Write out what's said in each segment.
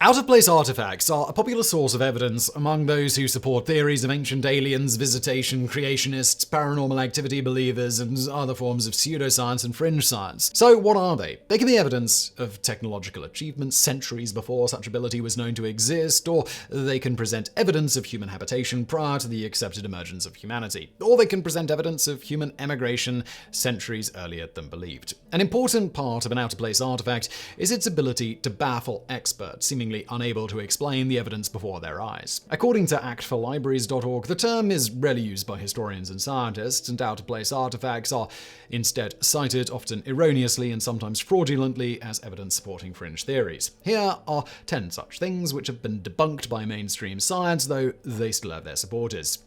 Out-of-place artifacts are a popular source of evidence among those who support theories of ancient aliens, visitation, creationists, paranormal activity believers, and other forms of pseudoscience and fringe science. So what are they? They can be evidence of technological achievements centuries before such ability was known to exist, or they can present evidence of human habitation prior to the accepted emergence of humanity, or they can present evidence of human emigration centuries earlier than believed. An important part of an out-of-place artifact is its ability to baffle experts, seemingly unable to explain the evidence before their eyes. According to actforlibraries.org, the term is rarely used by historians and scientists, and out-of-place artifacts are instead cited, often erroneously and sometimes fraudulently, as evidence supporting fringe theories. Here are 10 such things which have been debunked by mainstream science, though they still have their supporters.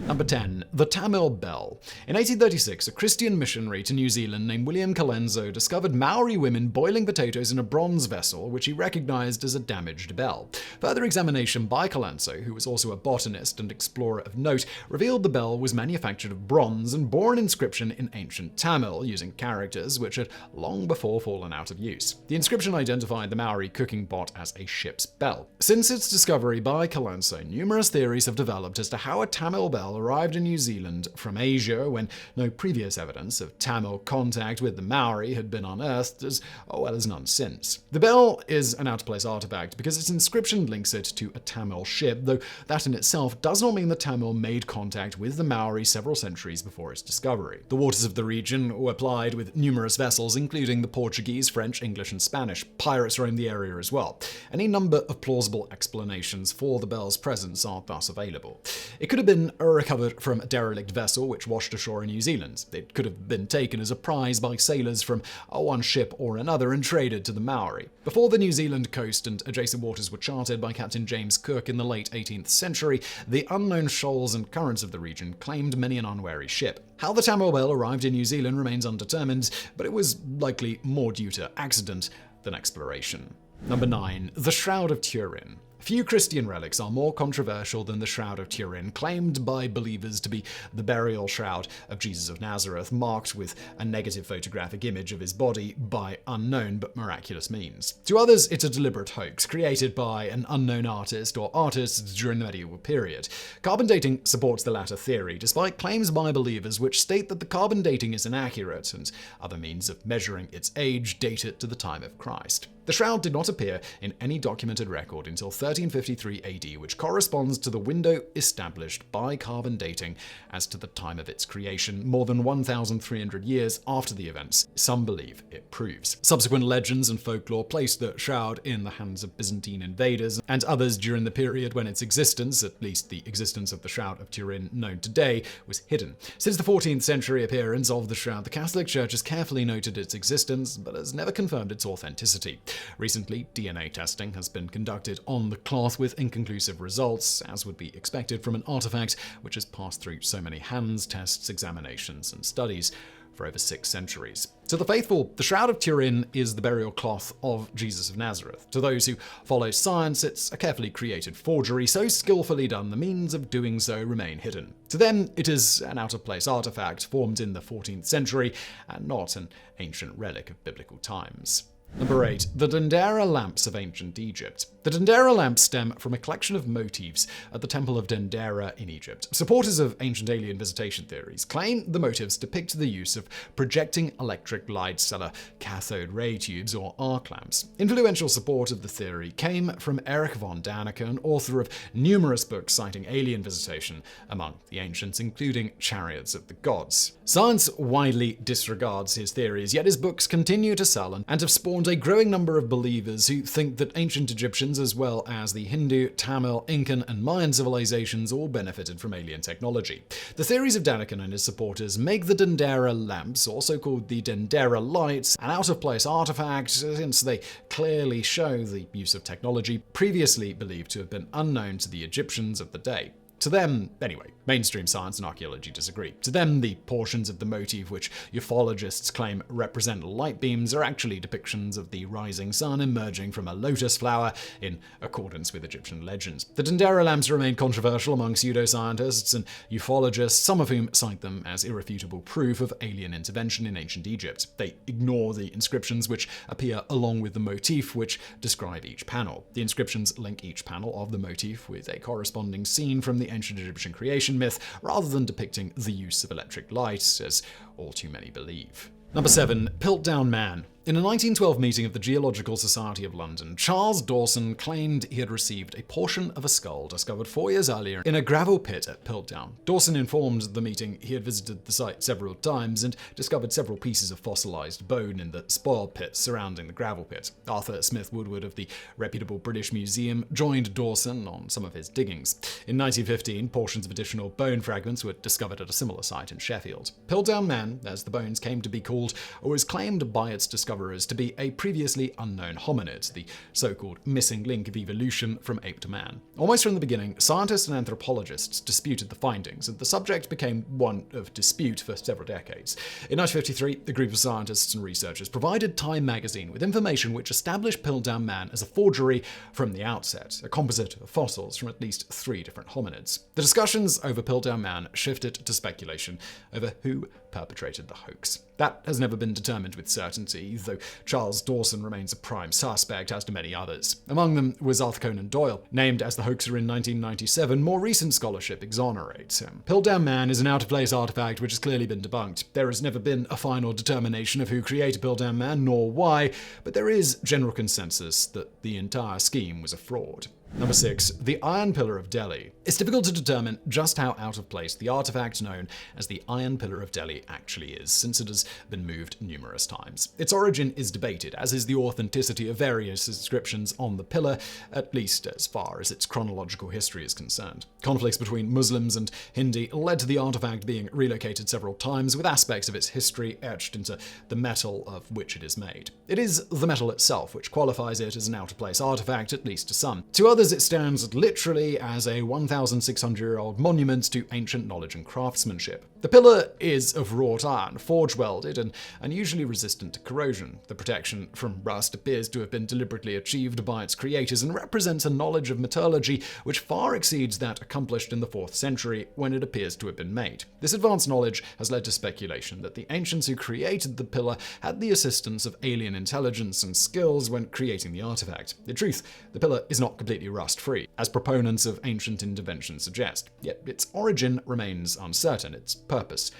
Number 10. The Tamil Bell. In 1836, a Christian missionary to New Zealand named William Colenso discovered Maori women boiling potatoes in a bronze vessel, which he recognized as a damaged bell. Further examination by Colenso, who was also a botanist and explorer of note, revealed the bell was manufactured of bronze and bore an inscription in ancient Tamil, using characters which had long before fallen out of use. The inscription identified the Maori cooking pot as a ship's bell. Since its discovery by Colenso, numerous theories have developed as to how a Tamil bell arrived in New Zealand from Asia when no previous evidence of Tamil contact with the Maori had been unearthed, as well as none since. The bell is an out-of-place artifact because its inscription links it to a Tamil ship, though that in itself does not mean that Tamil made contact with the Maori several centuries before its discovery. The waters of the region were plied with numerous vessels, including the Portuguese, French, English, and Spanish. Pirates roamed the area as well. Any number of plausible explanations for the bell's presence are thus available. It could have been recovered from a derelict vessel which washed ashore in New Zealand. It could have been taken as a prize by sailors from one ship or another and traded to the Maori. Before the New Zealand coast and adjacent waters were charted by Captain James Cook in the late 18th century, the unknown shoals and currents of the region claimed many an unwary ship. How the Tamil Bell arrived in New Zealand remains undetermined, but it was likely more due to accident than exploration. Number 9. The Shroud of Turin. Few Christian relics are more controversial than the Shroud of Turin, claimed by believers to be the burial shroud of Jesus of Nazareth, marked with a negative photographic image of his body by unknown but miraculous means. To others, it's a deliberate hoax created by an unknown artist or artists during the medieval period. Carbon dating supports the latter theory, despite claims by believers which state that the carbon dating is inaccurate and other means of measuring its age date it to the time of Christ. The shroud did not appear in any documented record until 1353 AD, which corresponds to the window established by carbon dating as to the time of its creation, more than 1,300 years after the events some believe it proves. Subsequent legends and folklore placed the shroud in the hands of Byzantine invaders and others during the period when its existence, at least the existence of the Shroud of Turin known today, was hidden. Since the 14th century appearance of the shroud, the Catholic Church has carefully noted its existence, but has never confirmed its authenticity. Recently, DNA testing has been conducted on the cloth with inconclusive results, as would be expected from an artifact which has passed through so many hands, tests, examinations, and studies for over 6 centuries. To the faithful, the Shroud of Turin is the burial cloth of Jesus of Nazareth. To those who follow science, it's a carefully created forgery, so skillfully done the means of doing so remain hidden. To them, it is an out-of-place artifact formed in the 14th century and not an ancient relic of biblical times. Number 8. The Dendera lamps of ancient Egypt. The Dendera lamps stem from a collection of motifs at the Temple of Dendera in Egypt. Supporters of ancient alien visitation theories claim the motifs depict the use of projecting electric light cell cathode ray tubes or arc lamps. Influential support of the theory came from Erich von Däniken, author of numerous books citing alien visitation among the ancients, including Chariots of the Gods. Science widely disregards his theories, yet his books continue to sell and have spawned a growing number of believers who think that ancient Egyptians, as well as the Hindu, Tamil, Incan, and Mayan civilizations, all benefited from alien technology. The theories of Däniken and his supporters make the Dendera lamps, also called the Dendera lights, an out-of-place artifact, since they clearly show the use of technology previously believed to have been unknown to the Egyptians of the day. To them, anyway, mainstream science and archaeology disagree. To them, the portions of the motif which ufologists claim represent light beams are actually depictions of the rising sun emerging from a lotus flower in accordance with Egyptian legends. The Dendera lamps remain controversial among pseudoscientists and ufologists, some of whom cite them as irrefutable proof of alien intervention in ancient Egypt. They ignore the inscriptions which appear along with the motif which describe each panel. The inscriptions link each panel of the motif with a corresponding scene from the ancient Egyptian creation myth, rather than depicting the use of electric light, as all too many believe. Number 7. Piltdown Man. In a 1912 meeting of the Geological Society of London, Charles Dawson claimed he had received a portion of a skull discovered 4 years earlier in a gravel pit at Piltdown. Dawson informed the meeting he had visited the site several times and discovered several pieces of fossilized bone in the spoiled pit surrounding the gravel pit. Arthur Smith Woodward of the reputable British Museum joined Dawson on some of his diggings. In 1915, portions of additional bone fragments were discovered at a similar site in Sheffield. Piltdown Man, as the bones came to be called, was claimed by its discoverers to be a previously unknown hominid, the so-called missing link of evolution from ape to man. Almost from the beginning, scientists and anthropologists disputed the findings, and the subject became one of dispute for several decades. In 1953, a group of scientists and researchers provided Time magazine with information which established Piltdown Man as a forgery from the outset, a composite of fossils from at least 3 different hominids. The discussions over Piltdown Man shifted to speculation over who perpetrated the hoax. That has never been determined with certainty, though Charles Dawson remains a prime suspect, as do many others. Among them was Arthur Conan Doyle. Named as the hoaxer in 1997, more recent scholarship exonerates him. Piltdown Man is an out-of-place artifact which has clearly been debunked. There has never been a final determination of who created Piltdown Man, nor why, but there is general consensus that the entire scheme was a fraud. Number 6. The Iron Pillar of Delhi. It's difficult to determine just how out of place the artifact known as the Iron Pillar of Delhi actually is, since it has been moved numerous times. Its origin is debated, as is the authenticity of various inscriptions on the pillar, at least as far as its chronological history is concerned. Conflicts between Muslims and Hindi led to the artifact being relocated several times, with aspects of its history etched into the metal of which it is made. It is the metal itself which qualifies it as an out-of-place artifact, at least to some. To others, it stands literally as a 1,600-year-old monument to ancient knowledge and craftsmanship. The pillar is of wrought iron, forge-welded, and unusually resistant to corrosion. The protection from rust appears to have been deliberately achieved by its creators and represents a knowledge of metallurgy which far exceeds that accomplished in the 4th century when it appears to have been made. This advanced knowledge has led to speculation that the ancients who created the pillar had the assistance of alien intelligence and skills when creating the artifact. In truth, the pillar is not completely rust-free, as proponents of ancient intervention suggest. Yet its origin remains uncertain, its purpose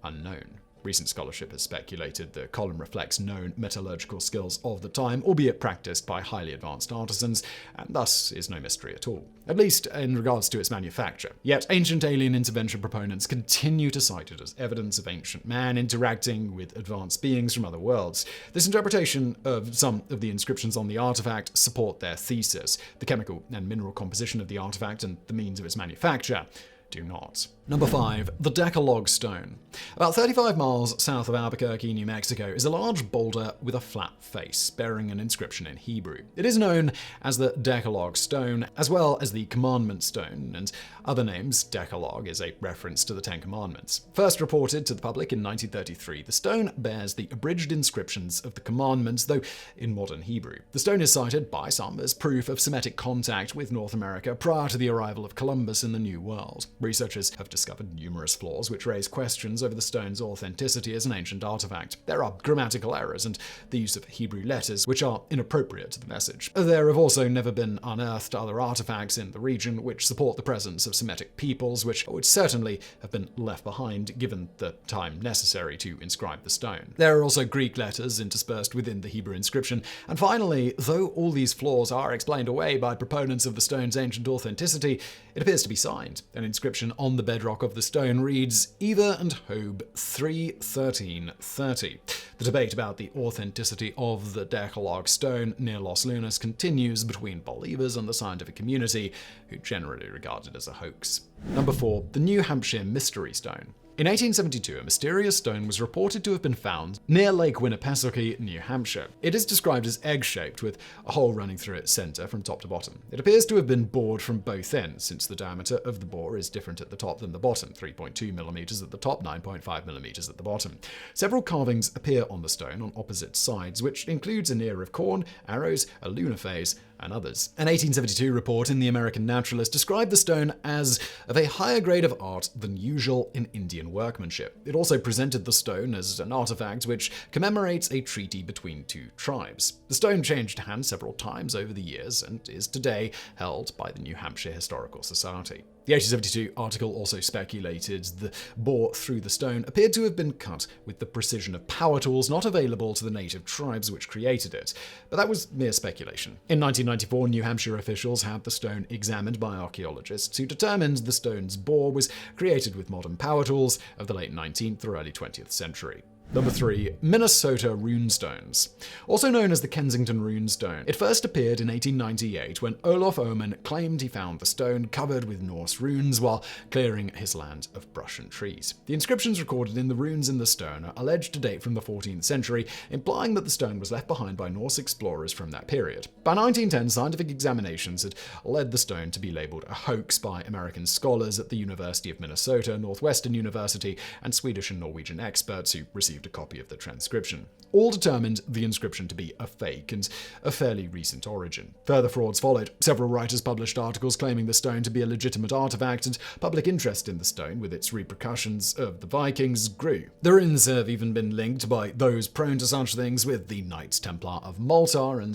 unknown. Recent scholarship has speculated the column reflects known metallurgical skills of the time, albeit practiced by highly advanced artisans, and thus is no mystery at all, at least in regards to its manufacture. Yet ancient alien intervention proponents continue to cite it as evidence of ancient man interacting with advanced beings from other worlds. This interpretation of some of the inscriptions on the artifact support their thesis. The chemical and mineral composition of the artifact and the means of its manufacture do not. Number 5. The Decalogue Stone. About 35 miles south of Albuquerque, New Mexico, is a large boulder with a flat face, bearing an inscription in Hebrew. It is known as the Decalogue Stone, as well as the Commandment Stone, and other names. Decalogue is a reference to the 10 Commandments. First reported to the public in 1933, the stone bears the abridged inscriptions of the Commandments, though in modern Hebrew. The stone is cited by some as proof of Semitic contact with North America prior to the arrival of Columbus in the New World. Researchers have discovered numerous flaws which raise questions over the stone's authenticity as an ancient artifact. There are grammatical errors and the use of Hebrew letters which are inappropriate to the message. There have also never been unearthed other artifacts in the region which support the presence of Semitic peoples, which would certainly have been left behind given the time necessary to inscribe the stone. There are also Greek letters interspersed within the Hebrew inscription. And finally, though all these flaws are explained away by proponents of the stone's ancient authenticity, it appears to be signed. An inscription on the bedrock of the stone reads, Eva and Hob 3:13:30. The debate about the authenticity of the Decalogue Stone near Los Lunas continues between believers and the scientific community, who generally regard it as a hoax. Number 4. The New Hampshire Mystery Stone. In 1872, a mysterious stone was reported to have been found near Lake Winnipesaukee, New Hampshire. It is described as egg-shaped, with a hole running through its center from top to bottom. It appears to have been bored from both ends, since the diameter of the bore is different at the top than the bottom, 3.2 millimeters at the top, 9.5 millimeters at the bottom. Several carvings appear on the stone on opposite sides, which includes an ear of corn, arrows, a lunar phase, and others. An 1872 report in the American Naturalist described the stone as of a higher grade of art than usual in Indian workmanship. It also presented the stone as an artifact which commemorates a treaty between two tribes. The stone changed hands several times over the years and is today held by the New Hampshire Historical Society. The 1872 article also speculated the bore through the stone appeared to have been cut with the precision of power tools not available to the native tribes which created it, but that was mere speculation. In 1994, New Hampshire officials had the stone examined by archaeologists who determined the stone's bore was created with modern power tools of the late 19th or early 20th century. Number 3. Minnesota Runestones. Also known as the Kensington Runestone. It first appeared in 1898 when Olaf Oman claimed he found the stone covered with Norse runes while clearing his land of brush and trees. The inscriptions recorded in the runes in the stone are alleged to date from the 14th century, implying that the stone was left behind by Norse explorers from that period. By 1910, scientific examinations had led the stone to be labeled a hoax by American scholars at the University of Minnesota, Northwestern University, and Swedish and Norwegian experts who received a copy of the transcription. All determined the inscription to be a fake and a fairly recent origin. Further frauds followed. Several writers published articles claiming the stone to be a legitimate artifact, and public interest in the stone, with its repercussions of the Vikings, grew. The runes have even been linked by those prone to such things with the Knights Templar of Malta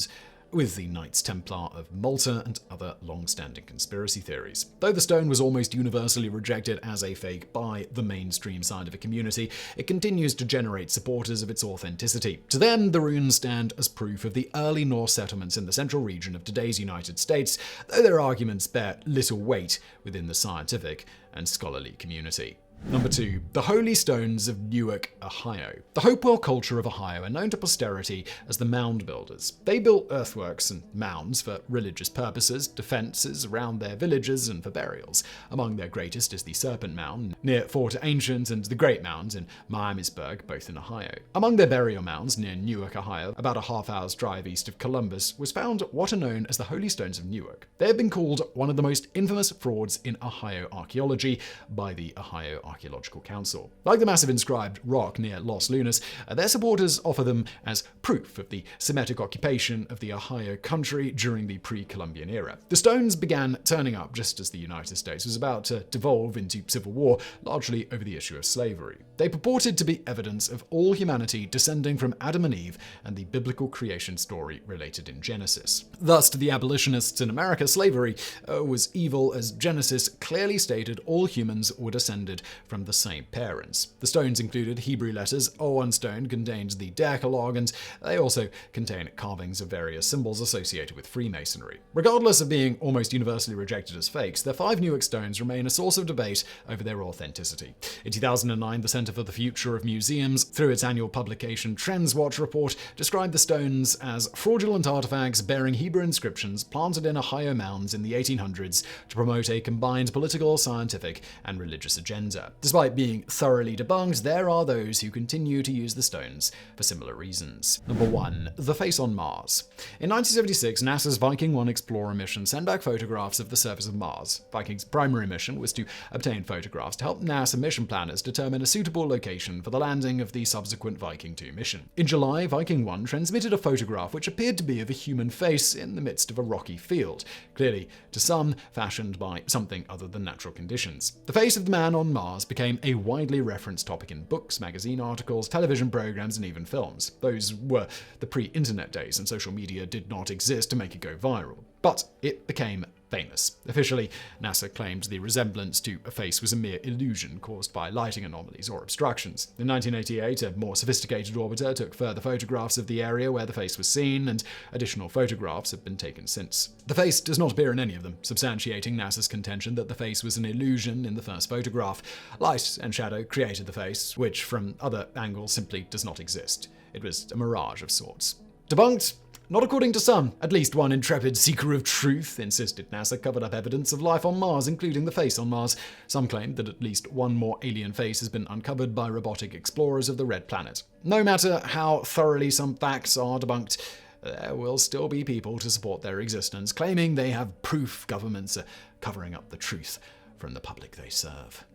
and other long-standing conspiracy theories. Though the stone was almost universally rejected as a fake by the mainstream scientific community, it continues to generate supporters of its authenticity. To them, the runes stand as proof of the early Norse settlements in the central region of today's United States, though their arguments bear little weight within the scientific and scholarly community. Number 2. The Holy Stones of Newark, Ohio. The Hopewell culture of Ohio are known to posterity as the Mound Builders. They built earthworks and mounds for religious purposes, defenses around their villages, and for burials. Among their greatest is the Serpent Mound near Fort Ancient and the Great Mound in Miamisburg, both in Ohio. Among their burial mounds near Newark, Ohio, about a half-hour's drive east of Columbus, was found what are known as the Holy Stones of Newark. They have been called one of the most infamous frauds in Ohio archaeology by the Ohio Archaeological Council. Like the massive inscribed rock near Los Lunas, their supporters offer them as proof of the Semitic occupation of the Ohio country during the pre-Columbian era. The stones began turning up just as the United States was about to devolve into civil war, largely over the issue of slavery. They purported to be evidence of all humanity descending from Adam and Eve and the biblical creation story related in Genesis. Thus, to the abolitionists in America, slavery was evil, as Genesis clearly stated all humans were descended from the same parents. The stones included Hebrew letters. One stone contains the Decalogue, and they also contain carvings of various symbols associated with Freemasonry. Regardless of being almost universally rejected as fakes, their 5 Newark stones remain a source of debate over their authenticity. In 2009, the Center for the Future of Museums, through its annual publication Trends Watch report, described the stones as fraudulent artifacts bearing Hebrew inscriptions planted in Ohio mounds in the 1800s to promote a combined political, scientific, and religious agenda. Despite being thoroughly debunked, there are those who continue to use the stones for similar reasons. Number 1. The face on Mars. In 1976, NASA's Viking 1 Explorer mission sent back photographs of the surface of Mars. Viking's primary mission was to obtain photographs to help NASA mission planners determine a suitable location for the landing of the subsequent Viking 2 mission. In July, Viking 1 transmitted a photograph which appeared to be of a human face in the midst of a rocky field, clearly, to some, fashioned by something other than natural conditions. The face of the man on Mars became a widely referenced topic in books, magazine articles, television programs, and even films. Those were the pre-internet days, and social media did not exist to make it go viral. But it became famous. Officially, NASA claimed the resemblance to a face was a mere illusion caused by lighting anomalies or obstructions. In 1988, a more sophisticated orbiter took further photographs of the area where the face was seen, and additional photographs have been taken since. The face does not appear in any of them, substantiating NASA's contention that the face was an illusion in the first photograph. Light and shadow created the face, which from other angles simply does not exist. It was a mirage of sorts. Debunked? Not according to some. At least one intrepid seeker of truth insisted NASA covered up evidence of life on Mars, including the face on Mars. Some claimed that at least one more alien face has been uncovered by robotic explorers of the Red Planet. No matter how thoroughly some facts are debunked, there will still be people to support their existence, claiming they have proof governments are covering up the truth from the public they serve.